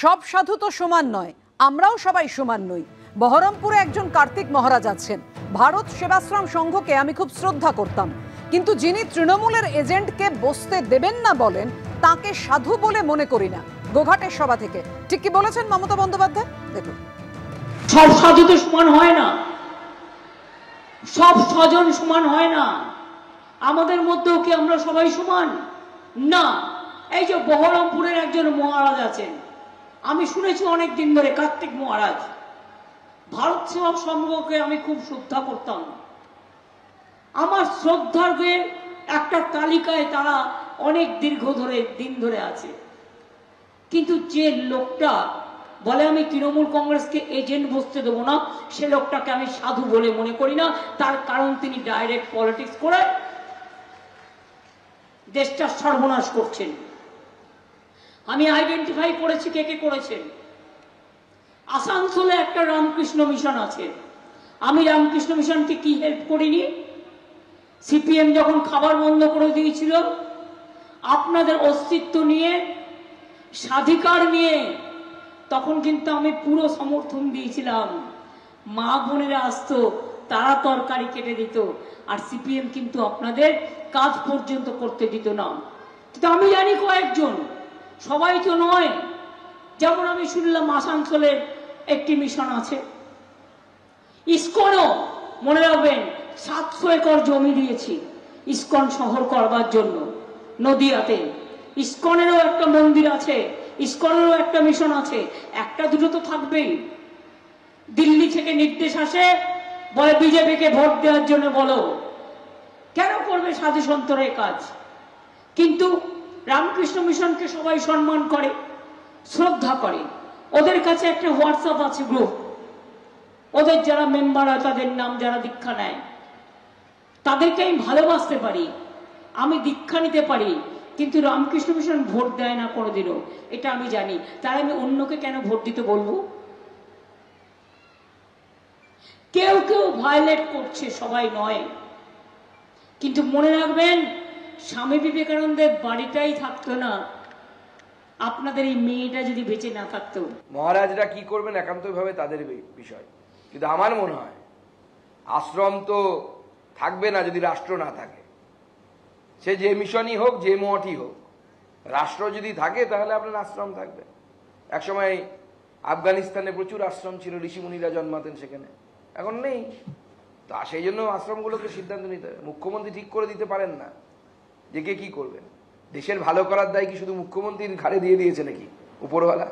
সব সাধু তো সমান নয়, আমরাও সবাই সমান নই। বহরমপুরে একজন কার্তিক মহারাজ আছেন। ভারত সেবাশ্রম সংঘকে আমি খুব শ্রদ্ধা করতাম, কিন্তু যিনি তৃণমূলের এজেন্টকে বসতে দেবেন না বলেন তাকে সাধু বলে মনে করি না। গোঘাটের সভা থেকে ঠিক কি বলেছেন মমতা বন্দ্যোপাধ্যায়? দেখুন, সব সাধু তো সমান হয় না, সব স্বজন সমান হয় না। আমাদের মধ্যেও কি আমরা সবাই সমান না? এই যে বহরমপুরের একজন মহারাজ আছেন, আমি শুনেছি অনেক দিন ধরে, কার্তিক মহারাজ। ভারত সেবা সংঘকে আমি খুব শ্রদ্ধা করতাম। আমার শ্রদ্ধার্ঘের একটা তালিকায় তারা অনেক দিন ধরে আছে। কিন্তু যে লোকটা বলে আমি তৃণমূল কংগ্রেসকে এজেন্ট বসতে দেবো না, সে লোকটাকে আমি সাধু বলে মনে করি না। তার কারণ তিনি ডাইরেক্ট পলিটিক্স করে দেশটা সর্বনাশ করছেন। আমি আইডেন্টিফাই করেছি কে কে করেছেন। আসানসোলে একটা রামকৃষ্ণ মিশন আছে। আমি রামকৃষ্ণ মিশনকে কি হেল্প করিনি? সিপিএম যখন খাবার বন্ধ করে দিয়েছিল, আপনাদের অস্তিত্ব নিয়ে, স্বাধিকার নিয়ে, তখন কিন্তু আমি পুরো সমর্থন দিয়েছিলাম। মা বোনেরা আসতো, তারা তরকারি কেটে দিত, আর সিপিএম কিন্তু আপনাদের কাজ পর্যন্ত করতে দিত না। কিন্তু আমি জানি কয়েকজন, সবাই তো নয়। যেমন আমি শুনলাম আসানসোলের একটি মিশন আছে। ইসকনও মনে রাখবেন 700 একর জমি দিয়েছি ইসকন শহর করবার জন্য নদিয়াতে। ইসকনেরও একটা মন্দির আছে, ইসকনেরও একটা মিশন আছে। একটা দুটো তো থাকবেই। দিল্লি থেকে নির্দেশ আসে, বলে বিজেপিকে ভোট দেওয়ার জন্য বলো। কেন করবে সাধু সন্তরা কাজ? কিন্তু রামকৃষ্ণ মিশনকে সবাই সম্মান করে, শ্রদ্ধা করে। ওদের কাছে একটা হোয়াটসঅ্যাপ আছে গ্রুপ, ওদের যারা মেম্বার হয় তাদের নাম যারা দীক্ষা নেয়, তাদেরকে আমি ভালোবাসতে পারি, আমি দীক্ষা নিতে পারি, কিন্তু রামকৃষ্ণ মিশন ভোট দেয় না কোনোদিনও, এটা আমি জানি। তাই আমি অন্যকে কেন ভোট দিতে বলবো? কেউ কেউ ভায়োলেট করছে, সবাই নয়। কিন্তু মনে রাখবেন, স্বামী বিবেকানন্দের বাড়িটাই থাকতো না আপনাদের এই মেয়েটা যদি বেঁচে না থাকতো। মহারাজরা কি করবেন একান্তভাবে তাদের বিষয়, কিন্তু আমার মনে হয় আশ্রম তো থাকবে না যদি রাষ্ট্র না থাকে। সে যে মিশনই হোক, যে মঠই হোক, রাষ্ট্র যদি থাকে তাহলে আপনার আশ্রম থাকবে। একসময় আফগানিস্তানে প্রচুর আশ্রম ছিল, ঋষিমুনিরা জন্মাতেন সেখানে, এখন নেই। তা সেই জন্য আশ্রমগুলোকে সিদ্ধান্ত নিতে হবে। মুখ্যমন্ত্রী ঠিক করে দিতে পারেন না যে কে কি করবেন। দেশের ভালো করার দায় কি শুধু মুখ্যমন্ত্রীর ঘাড়ে দিয়ে দিয়েছে নাকি উপরওয়ালা?